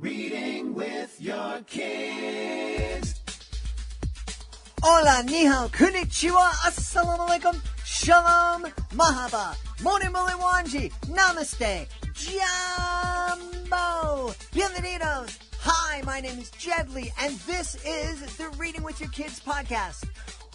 Reading with your kids. Hola, ni hao, konnichiwa, assalamu alaikum, shalom, mahaba, moni moli wanji, namaste, jambo, bienvenidos. Hi, my name is Jedley, and this is the Reading with Your Kids podcast.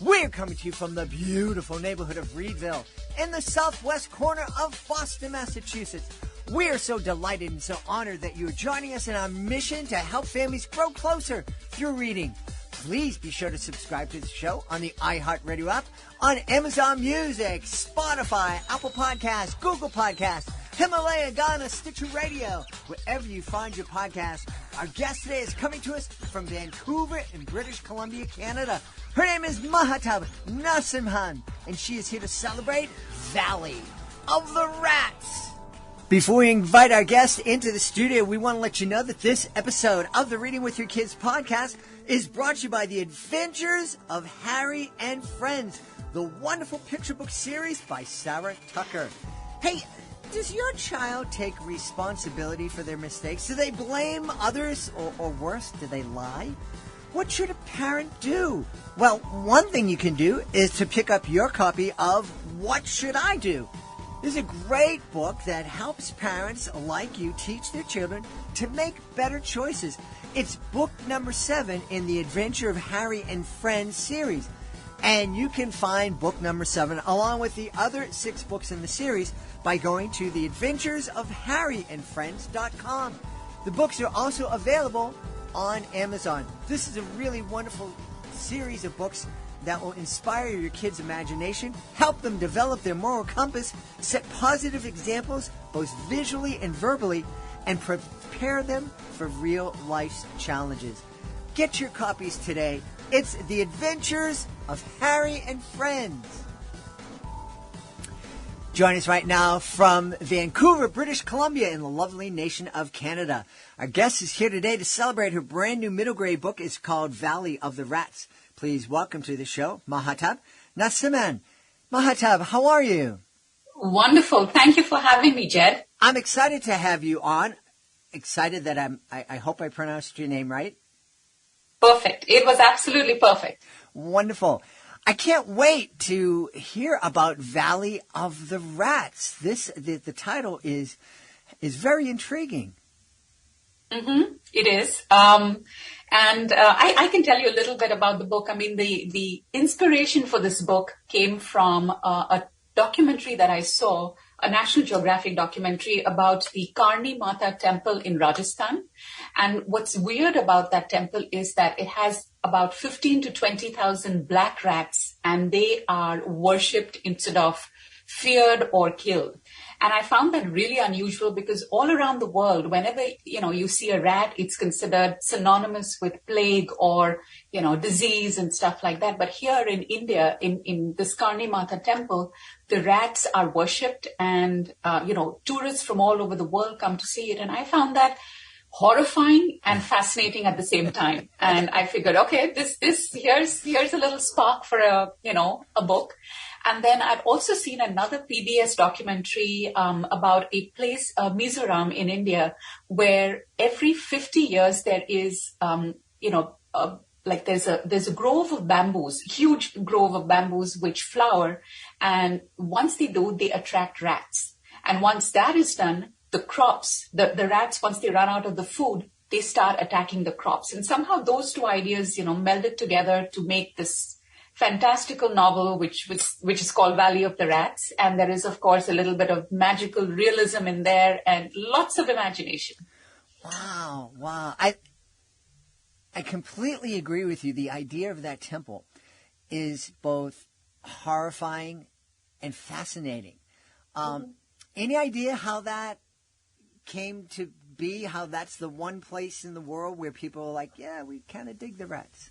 We're coming to you from the beautiful neighborhood of Reedville in the southwest corner of Boston, Massachusetts. We're so delighted and so honored that you're joining us in our mission to help families grow closer through reading. Please be sure to subscribe to the show on the iHeartRadio app, on Amazon Music, Spotify, Apple Podcasts, Google Podcasts, Himalaya, Ghana, Stitcher Radio, wherever you find your podcast. Our guest today is coming to us from Vancouver in British Columbia, Canada. Her name is Mahtab Narsimhan, and she is here to celebrate Valley of the Rats. Before we invite our guest into the studio, we want to let you know that this episode of the Reading with Your Kids podcast is brought to you by The Adventures of Harry and Friends, the wonderful picture book series by Sarah Tucker. Hey, does your child take responsibility for their mistakes? Do they blame others, or worse, do they lie? What should a parent do? Well, one thing you can do is to pick up your copy of What Should I Do? This is a great book that helps parents like you teach their children to make better choices. It's book number 7 in the Adventure of Harry and Friends series. And you can find book number 7 along with the other 6 books in the series by going to theadventuresofharryandfriends.com. The books are also available on Amazon. This is a really wonderful series of books that will inspire your kids' imagination, help them develop their moral compass, set positive examples both visually and verbally, and prepare them for real life's challenges. Get your copies today. It's The Adventures of Harry and Friends. Join us right now from Vancouver, British Columbia, in the lovely nation of Canada. Our guest is here today to celebrate her brand new middle grade book. It's called Valley of the Rats. Please welcome to the show, Mahtab Narsimhan. Mahtab, how are you? Wonderful. Thank you for having me, Jed. I'm excited to have you on. Excited that I hope I pronounced your name right. Perfect. It was absolutely perfect. Wonderful. I can't wait to hear about Valley of the Rats. The title is very intriguing. Mm-hmm. It is. And I can tell you a little bit about the book. I mean, the inspiration for this book came from a documentary that I saw, a National Geographic documentary about the Karni Mara temple in Rajasthan. And what's weird about that temple is that it has about 15 to 20,000 black rats, and they are worshipped instead of feared or killed. And I found that really unusual because all around the world, whenever, you see a rat, it's considered synonymous with plague or, disease and stuff like that. But here in India, in this Karni Mara temple, the rats are worshipped and, tourists from all over the world come to see it. And I found that horrifying and fascinating at the same time. And I figured, okay, here's a little spark for a book. And then I've also seen another PBS documentary about a place, Mizoram in India, where every 50 years there is, there's a grove of bamboos, huge grove of bamboos which flower. And once they do, they attract rats. And once that is done, the crops, the rats, once they run out of the food, they start attacking the crops. And somehow those two ideas, melded together to make this fantastical novel, which is called Valley of the Rats. And there is, of course, a little bit of magical realism in there and lots of imagination. Wow. I completely agree with you. The idea of that temple is both horrifying and fascinating. Any idea how that came to be, how that's the one place in the world where people are like, yeah, we kind of dig the rats?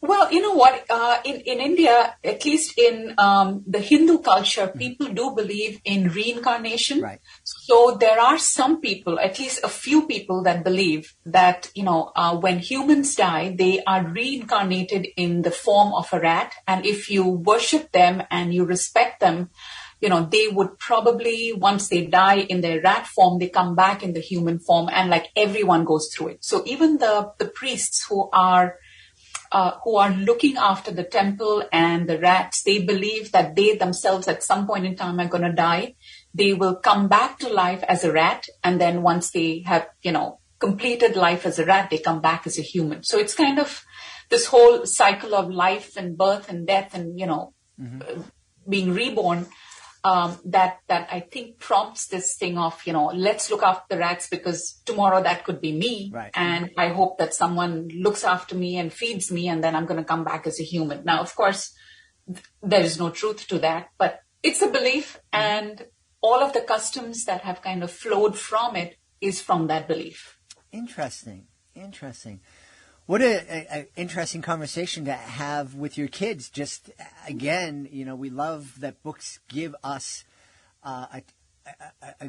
Well, you know what? In India, at least in the Hindu culture, people do believe in reincarnation. Right. So there are some people, at least a few people, that believe that, when humans die, they are reincarnated in the form of a rat. And if you worship them and you respect them, they would probably, once they die in their rat form, they come back in the human form, and like everyone goes through it. So even the priests who are looking after the temple and the rats, they believe that they themselves at some point in time are going to die. They will come back to life as a rat. And then once they have, completed life as a rat, they come back as a human. So it's kind of this whole cycle of life and birth and death and, being reborn. That I think prompts this thing of, let's look after the rats because tomorrow that could be me. Right. And I hope that someone looks after me and feeds me, and then I'm going to come back as a human. Now, of course, there is no truth to that, but it's a belief, and all of the customs that have kind of flowed from it is from that belief. Interesting. What a interesting conversation to have with your kids. Just, again, we love that books give us a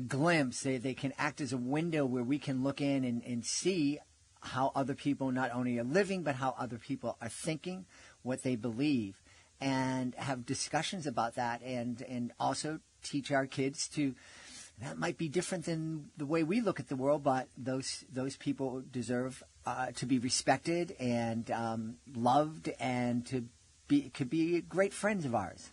glimpse. They can act as a window where we can look in and see how other people not only are living, but how other people are thinking, what they believe, and have discussions about that, and also teach our kids to. That might be different than the way we look at the world, but those people deserve to be respected and loved, and could be great friends of ours.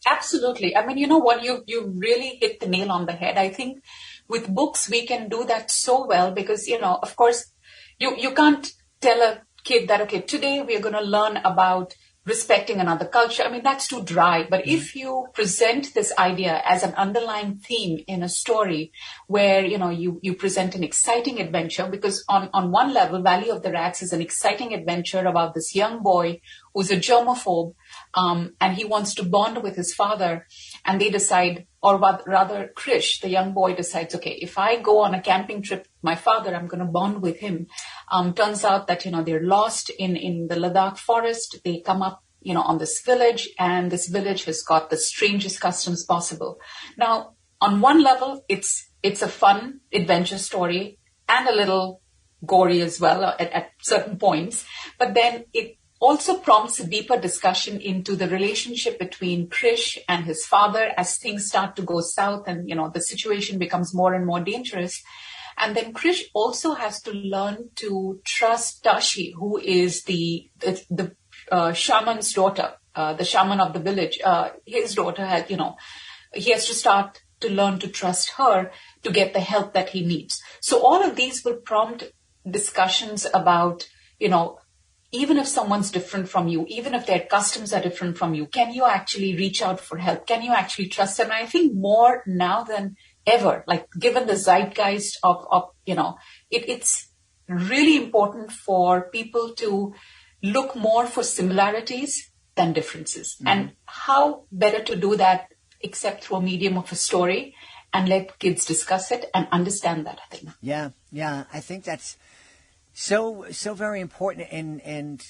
Absolutely. I mean, you know what? You really hit the nail on the head. I think with books we can do that so well because, of course, you can't tell a kid that, okay, today we are going to learn about respecting another culture. I mean, that's too dry. But if you present this idea as an underlying theme in a story where, you present an exciting adventure, because on one level, Valley of the Rats is an exciting adventure about this young boy who's a germaphobe, and he wants to bond with his father. And they decide, or rather Krish, the young boy, decides, okay, if I go on a camping trip with my father, I'm going to bond with him. Turns out that, they're lost in the Ladakh forest. They come up, on this village, and this village has got the strangest customs possible. Now, on one level, it's a fun adventure story and a little gory as well at certain points. But then it also prompts a deeper discussion into the relationship between Krish and his father as things start to go south and, the situation becomes more and more dangerous. And then Krish also has to learn to trust Tashi, who is the shaman's daughter, the shaman of the village. His daughter had, he has to start to learn to trust her to get the help that he needs. So all of these will prompt discussions about, even if someone's different from you, even if their customs are different from you, can you actually reach out for help? Can you actually trust them? And I think more now than ever, like given the zeitgeist of it's really important for people to look more for similarities than differences. Mm-hmm. And how better to do that except through a medium of a story and let kids discuss it and understand that, I think. Yeah. I think that's so very important, and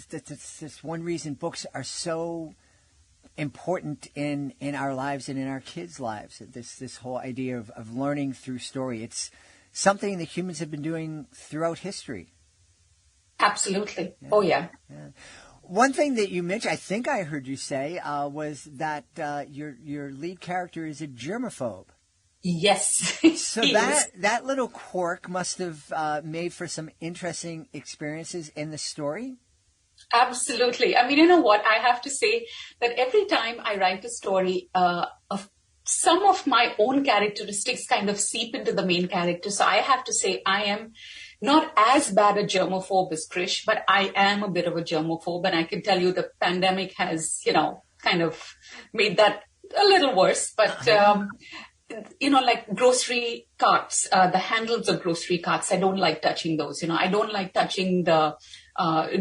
that's one reason books are so important in our lives and in our kids' lives. This whole idea of learning through story. It's something that humans have been doing throughout history. Absolutely. Yeah. Oh, yeah. One thing that you mentioned, I think I heard you say, was that your lead character is a germaphobe. Yes. So that little quirk must have made for some interesting experiences in the story? Absolutely. I mean, you know what? I have to say that every time I write a story, of some of my own characteristics kind of seep into the main character. So I have to say I am not as bad a germaphobe as Krish, but I am a bit of a germaphobe. And I can tell you the pandemic has, kind of made that a little worse. But, like grocery carts, the handles of grocery carts, I don't like touching those. I don't like touching the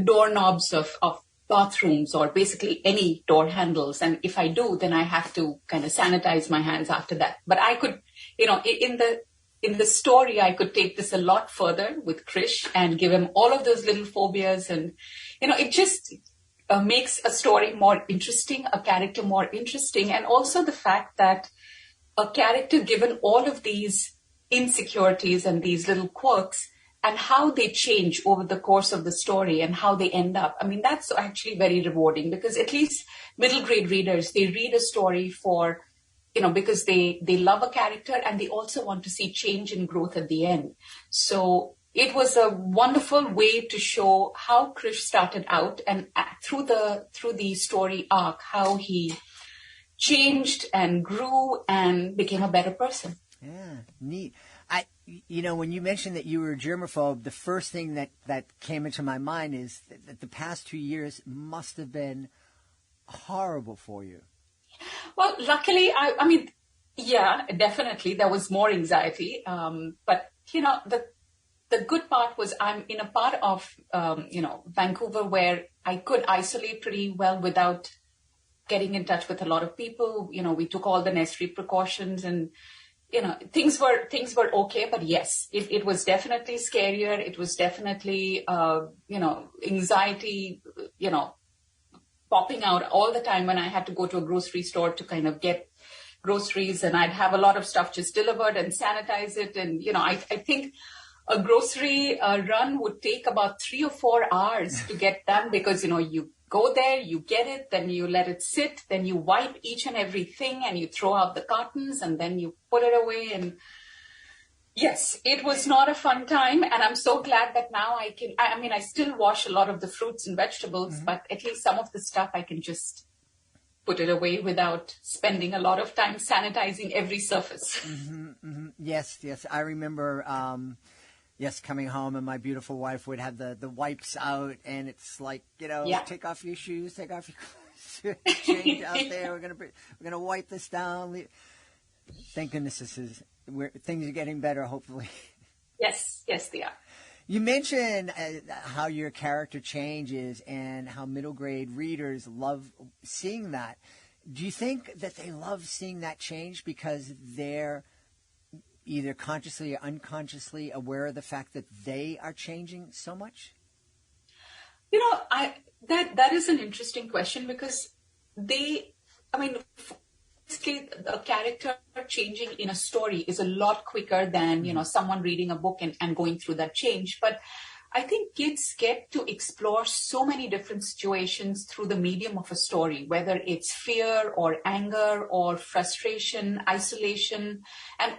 doorknobs of bathrooms or basically any door handles. And if I do, then I have to kind of sanitize my hands after that. But I could, in the story, I could take this a lot further with Krish and give him all of those little phobias. And, it just makes a story more interesting, a character more interesting. And also the fact that a character, given all of these insecurities and these little quirks, and how they change over the course of the story and how they end up. I mean, that's actually very rewarding, because at least middle grade readers, they read a story for, because they love a character, and they also want to see change and growth at the end. So it was a wonderful way to show how Krish started out, and through the story arc, how he changed and grew and became a better person. Yeah, neat. When you mentioned that you were a germaphobe, the first thing that came into my mind is that the past 2 years must have been horrible for you. Well, luckily, I mean, yeah, definitely there was more anxiety. But the good part was I'm in a part of Vancouver where I could isolate pretty well without getting in touch with a lot of people. We took all the necessary precautions, and things were okay. But yes, it was definitely scarier. It was definitely anxiety, popping out all the time when I had to go to a grocery store to kind of get groceries, and I'd have a lot of stuff just delivered and sanitize it. And, I think a grocery run would take about 3 or 4 hours to get done, because, you go there, you get it, then you let it sit, then you wipe each and everything, and you throw out the cartons, and then you put it away. And yes, it was not a fun time, and I'm so glad that now I still wash a lot of the fruits and vegetables, mm-hmm. but at least some of the stuff I can just put it away without spending a lot of time sanitizing every surface. Mm-hmm, mm-hmm. Yes, I remember, coming home, and my beautiful wife would have the wipes out, and it's like, take off your shoes, take off your clothes, change out there, we're gonna wipe this down. Thank goodness things are getting better, hopefully. Yes, they are. You mentioned how your character changes and how middle grade readers love seeing that. Do you think that they love seeing that change because they're either consciously or unconsciously aware of the fact that they are changing so much? That is an interesting question, because a character changing in a story is a lot quicker than, someone reading a book and going through that change. But I think kids get to explore so many different situations through the medium of a story, whether it's fear or anger or frustration, isolation, and,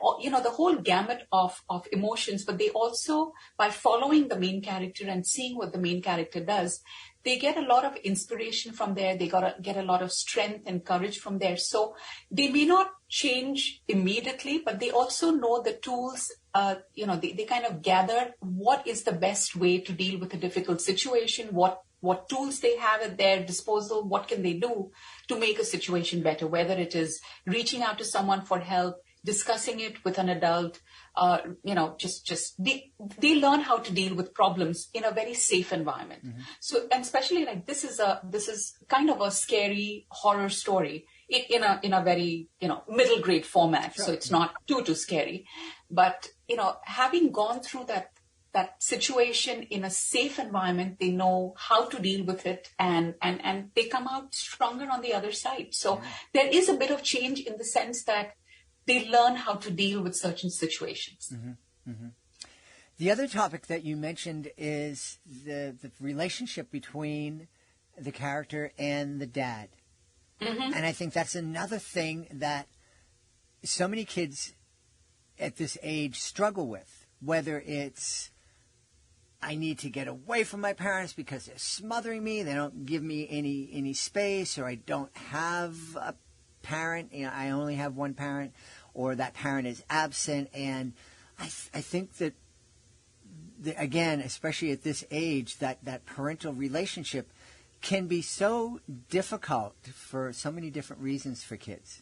the whole gamut of emotions. But they also, by following the main character and seeing what the main character does, they get a lot of inspiration from there. They get a lot of strength and courage from there. So they may not change immediately, but they also know the tools. They kind of gather what is the best way to deal with a difficult situation, what tools they have at their disposal, what can they do to make a situation better, whether it is reaching out to someone for help, discussing it with an adult, they learn how to deal with problems in a very safe environment. Mm-hmm. So, and especially like this is kind of a scary horror story in a very, middle grade format. Sure. So it's not too scary, but, having gone through that situation in a safe environment, they know how to deal with it, and they come out stronger on the other side. So mm-hmm. there is a bit of change in the sense that they learn how to deal with certain situations. Mm-hmm. Mm-hmm. The other topic that you mentioned is the relationship between the character and the dad. Mm-hmm. And I think that's another thing that so many kids at this age struggle with, whether it's I need to get away from my parents because they're smothering me, they don't give me any space, or I don't have a parent, I only have one parent, or that parent is absent. And I think that, again, especially at this age, that parental relationship can be so difficult for so many different reasons for kids.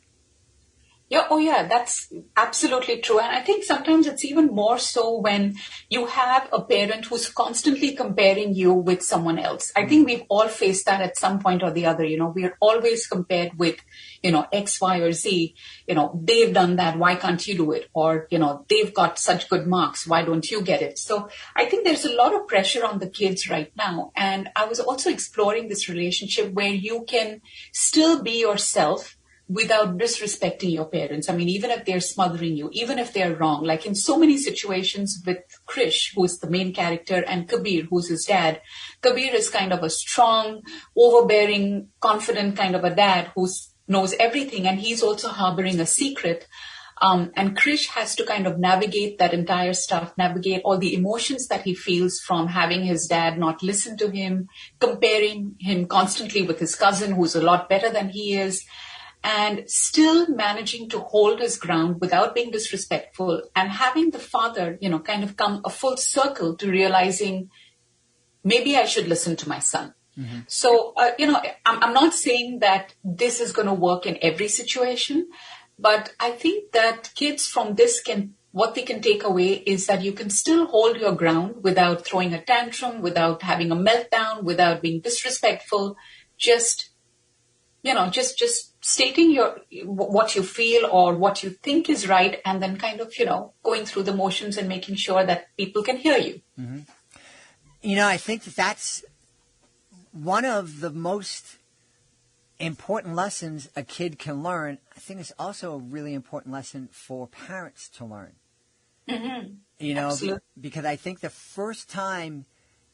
Yeah, that's absolutely true. And I think sometimes it's even more so when you have a parent who's constantly comparing you with someone else. I think we've all faced that at some point or the other. We are always compared with, X, Y, or Z. They've done that. Why can't you do it? Or, they've got such good marks. Why don't you get it? So I think there's a lot of pressure on the kids right now. And I was also exploring this relationship where you can still be yourself, without disrespecting your parents. I mean, even if they're smothering you, even if they're wrong, like in so many situations with Krish, who's the main character, and Kabir, who's his dad. Kabir is kind of a strong, overbearing, confident kind of a dad who knows everything, and he's also harboring a secret. And Krish has to kind of navigate that entire stuff, navigate all the emotions that he feels from having his dad not listen to him, comparing him constantly with his cousin, who's a lot better than he is, and still managing to hold his ground without being disrespectful, and having the father, kind of come a full circle to realizing maybe I should listen to my son. Mm-hmm. So, I'm not saying that this is going to work in every situation, but I think that kids from this what they can take away is that you can still hold your ground without throwing a tantrum, without having a meltdown, without being disrespectful, just stating what you feel or what you think is right, and then kind of, going through the motions and making sure that people can hear you. Mm-hmm. I think that's one of the most important lessons a kid can learn. I think it's also a really important lesson for parents to learn. Mm-hmm. Absolutely. Because I think the first time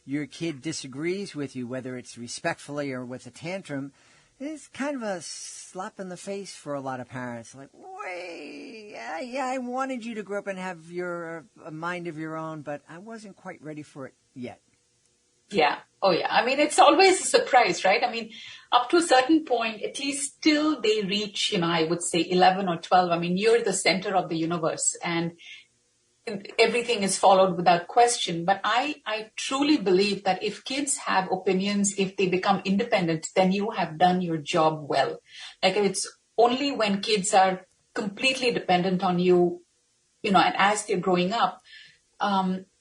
your kid disagrees with you, whether it's respectfully or with a tantrum, it's kind of a slap in the face for a lot of parents. Like, wait, yeah, I wanted you to grow up and have a mind of your own, but I wasn't quite ready for it yet. Yeah. Oh, yeah. I mean, it's always a surprise, right? I mean, up to a certain point, at least till they reach, I would say 11 or 12. I mean, you're the center of the universe, and everything is followed without question. But I truly believe that if kids have opinions, if they become independent, then you have done your job well. Like, it's only when kids are completely dependent on you, and as they're growing up,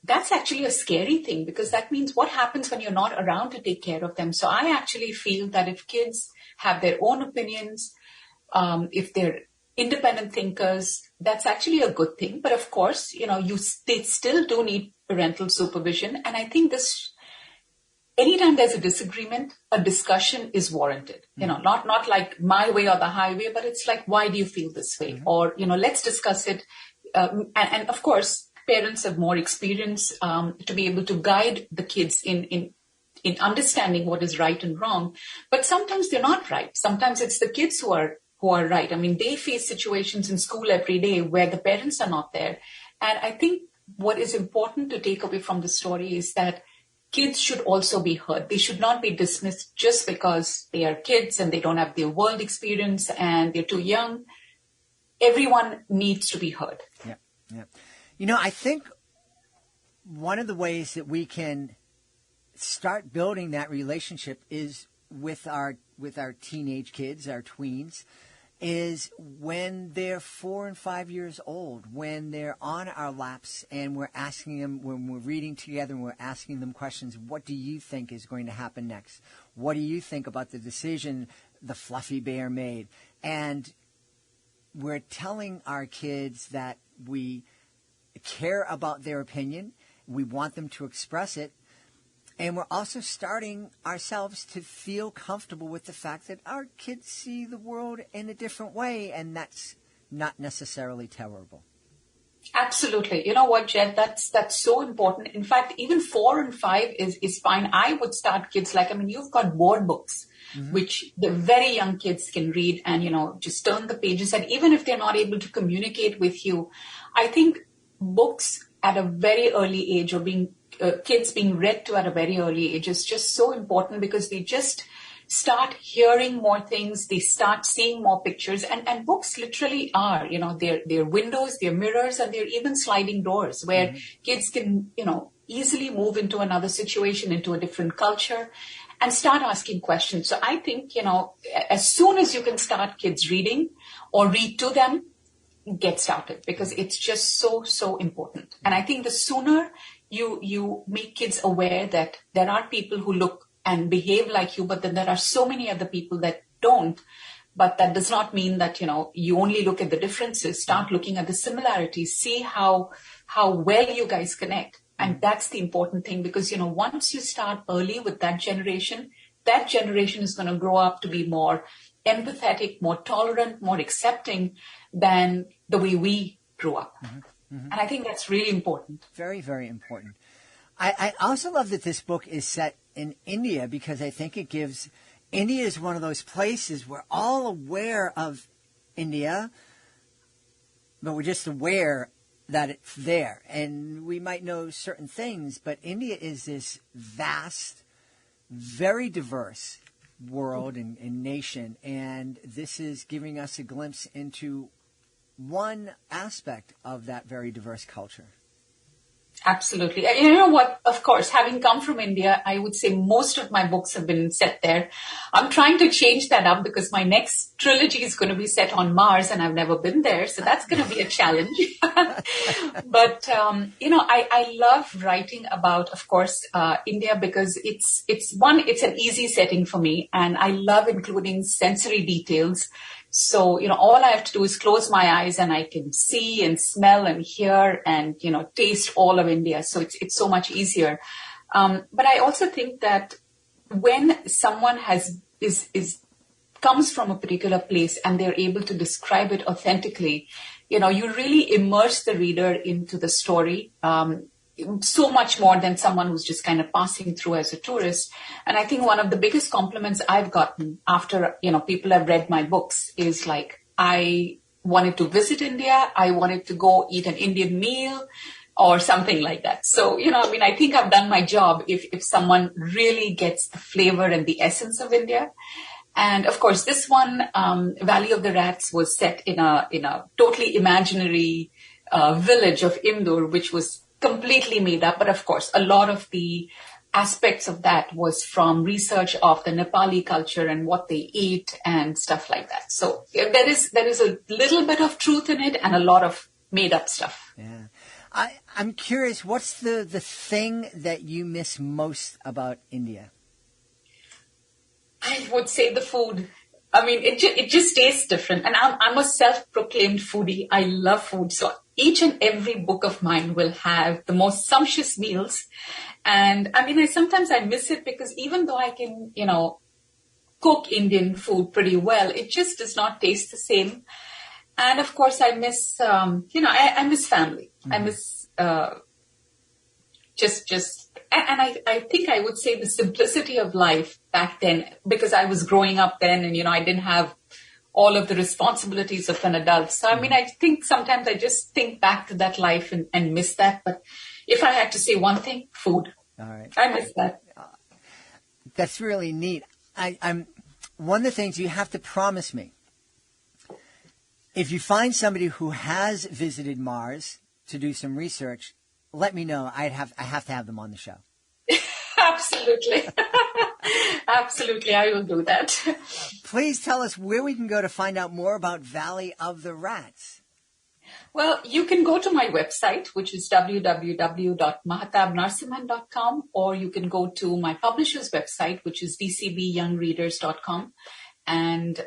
that's actually a scary thing, because that means what happens when you're not around to take care of them. So I actually feel that if kids have their own opinions, if they're independent thinkers, that's actually a good thing. But of course, they still do need parental supervision. And I think anytime there's a disagreement, a discussion is warranted. Mm-hmm. Not like my way or the highway, but it's like, why do you feel this way? Mm-hmm. Or, let's discuss it. And of course, parents have more experience to be able to guide the kids in understanding what is right and wrong. But sometimes they're not right. Sometimes it's the kids who are right. I mean, they face situations in school every day where the parents are not there. And I think what is important to take away from the story is that kids should also be heard. They should not be dismissed just because they are kids and they don't have their world experience and they're too young. Everyone needs to be heard. Yeah, yeah. I think one of the ways that we can start building that relationship is with our teenage kids, our tweens, is when they're 4 and 5 years old, when they're on our laps and we're asking them, when we're reading together and we're asking them questions, what do you think is going to happen next? What do you think about the decision the fluffy bear made? And we're telling our kids that we care about their opinion. We want them to express it. And we're also starting ourselves to feel comfortable with the fact that our kids see the world in a different way, and that's not necessarily terrible. Absolutely. You know what, Jed? That's so important. In fact, even 4 and 5 is fine. I would start kids you've got board books, mm-hmm. which the very young kids can read and, just turn the pages. And even if they're not able to communicate with you, I think books at a very early age, or kids being read to at a very early age, is just so important, because they just start hearing more things, they start seeing more pictures, and books literally are, they're windows, they're mirrors, and they're even sliding doors where mm-hmm. kids can, easily move into another situation, into a different culture, and start asking questions. So I think, as soon as you can start kids reading or read to them, get started, because it's just so important. And I think the sooner you make kids aware that there are people who look and behave like you, but then there are so many other people that don't. But that does not mean that, you only look at the differences. Start looking at the similarities. See how well you guys connect. And that's the important thing, because, once you start early with that generation is going to grow up to be more empathetic, more tolerant, more accepting than the way we grew up. And I think that's really important. Very, very important. I also love that this book is set in India because I think it gives India is one of those places we're all aware of India, but we're just aware that it's there. And we might know certain things, but India is this vast, very diverse world and nation. And this is giving us a glimpse into one aspect of that very diverse culture. Absolutely. And you know what? Of course, having come from India, I would say most of my books have been set there. I'm trying to change that up because my next trilogy is going to be set on Mars and I've never been there. So that's going to be a challenge. But, I love writing about, of course, India because it's an easy setting for me. And I love including sensory details. So, all I have to do is close my eyes and I can see and smell and hear and, taste all of India. So it's so much easier. But I also think that when someone comes from a particular place and they're able to describe it authentically, you really immerse the reader into the story. So much more than someone who's just kind of passing through as a tourist. And I think one of the biggest compliments I've gotten after, people have read my books is like, I wanted to visit India. I wanted to go eat an Indian meal or something like that. So, I think I've done my job if someone really gets the flavor and the essence of India. And of course, this one, Valley of the Rats, was set in a totally imaginary village of Indore, which was completely made up. But of course, a lot of the aspects of that was from research of the Nepali culture and what they eat and stuff like that. So there is a little bit of truth in it and a lot of made up stuff. Yeah. I'm curious, what's the thing that you miss most about India? I would say the food. I mean, it just tastes different. And I'm a self-proclaimed foodie. I love food. So each and every book of mine will have the most sumptuous meals. And sometimes I miss it because even though I can, cook Indian food pretty well, it just does not taste the same. And of course, I miss, I miss family. I miss, and I think I would say the simplicity of life back then, because I was growing up then and, I didn't have all of the responsibilities of an adult. So, I think sometimes I just think back to that life and miss that. But if I had to say one thing, food. All right. I miss that. That's really neat. I'm one of the things you have to promise me, if you find somebody who has visited Mars to do some research, let me know. I have to have them on the show. Absolutely. Absolutely. I will do that. Please tell us where we can go to find out more about Valley of the Rats. Well, you can go to my website, which is www.mahtabnarsimhan.com, or you can go to my publisher's website, which is dcbyoungreaders.com. And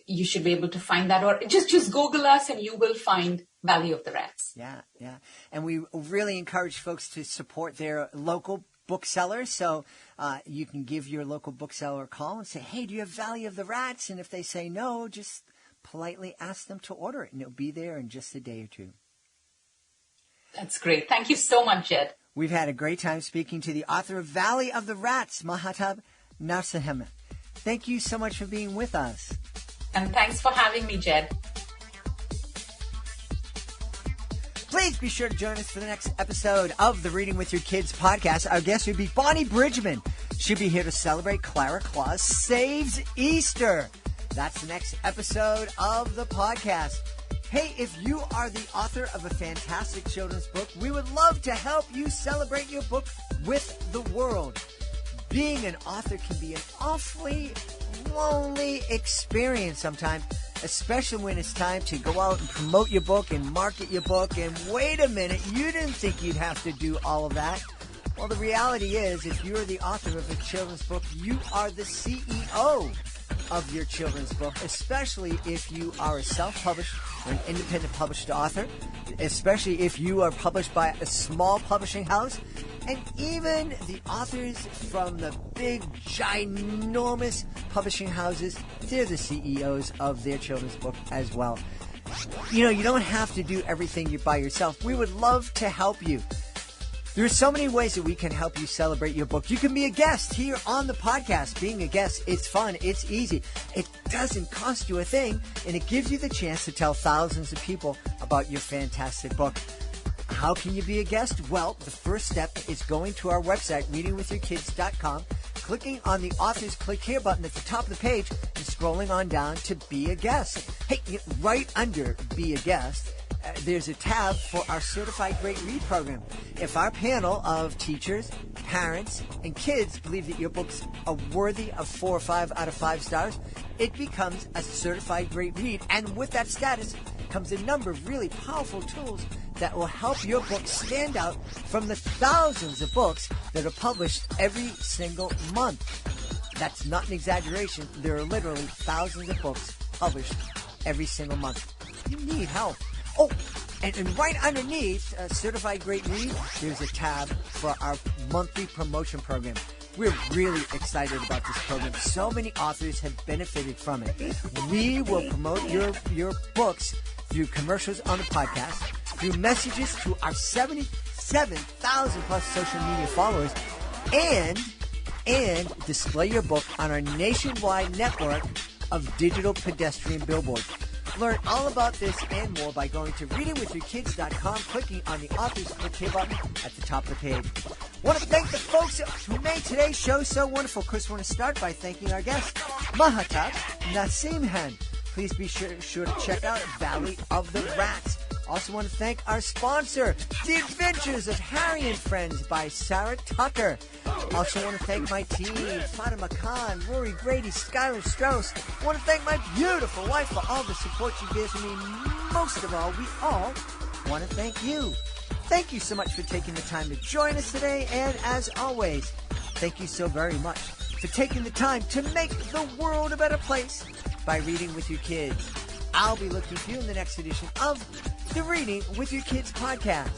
you should be able to find that, or just Google us and you will find Valley of the Rats. Yeah. And we really encourage folks to support their local booksellers. So you can give your local bookseller a call and say, hey, do you have Valley of the Rats? And if they say no, just politely ask them to order it and it'll be there in just a day or two. That's great. Thank you so much, Jed. We've had a great time speaking to the author of Valley of the Rats, Mahtab Narsimhan. Thank you so much for being with us. And thanks for having me, Jed. Please be sure to join us for the next episode of the Reading with Your Kids podcast. Our guest will be Bonnie Bridgman. She'll be here to celebrate Clara Claus Saves Easter. That's the next episode of the podcast. Hey, if you are the author of a fantastic children's book, we would love to help you celebrate your book with the world. Being an author can be an awfully lonely experience sometimes, especially when it's time to go out and promote your book and market your book. And wait a minute, you didn't think you'd have to do all of that. Well, the reality is, if you're the author of a children's book, you are the CEO of your children's book, especially if you are a self-published or an independent published author, especially if you are published by a small publishing house. and even the authors from the big, ginormous publishing houses, they're the CEOs of their children's book as well. You know, you don't have to do everything you by yourself. We would love to help you. There are so many ways that we can help you celebrate your book. You can be a guest here on the podcast. Being a guest, it's fun, it's easy. It doesn't cost you a thing, and it gives you the chance to tell thousands of people about your fantastic book. How can you be a guest? Well, the first step is going to our website, readingwithyourkids.com, clicking on the author's Click Here button at the top of the page, and scrolling on down to Be a Guest. Hey, right under Be a Guest, there's a tab for our Certified Great Read program. If our panel of teachers, parents, and kids believe that your books are worthy of 4 or 5 out of 5 stars, it becomes a Certified Great Read. And with that status comes a number of really powerful tools that will help your book stand out from the thousands of books that are published every single month. That's not an exaggeration. There are literally thousands of books published every single month. You need help. Oh, and right underneath Certified Great Read, there's a tab for our monthly promotion program. We're really excited about this program. So many authors have benefited from it. We will promote your books through commercials on the podcast, through messages to our 77,000 plus social media followers, and display your book on our nationwide network of digital pedestrian billboards. Learn all about this and more by going to readingwithyourkids.com, clicking on the author's Click Here button at the top of the page. I want to thank the folks who made today's show so wonderful. Of course, I want to start by thanking our guest, Mahtab Narsimhan. Please be sure to check out Valley of the Rats. Also want to thank our sponsor, The Adventures of Harry and Friends by Sarah Tucker. Also want to thank my team, Fatima Khan, Rory Grady, Skylar Strauss. I want to thank my beautiful wife for all the support she gives me. Most of all, we all want to thank you. Thank you so much for taking the time to join us today. And as always, thank you so very much for taking the time to make the world a better place by reading with your kids. I'll be looking for you in the next edition of the Reading with Your Kids podcast.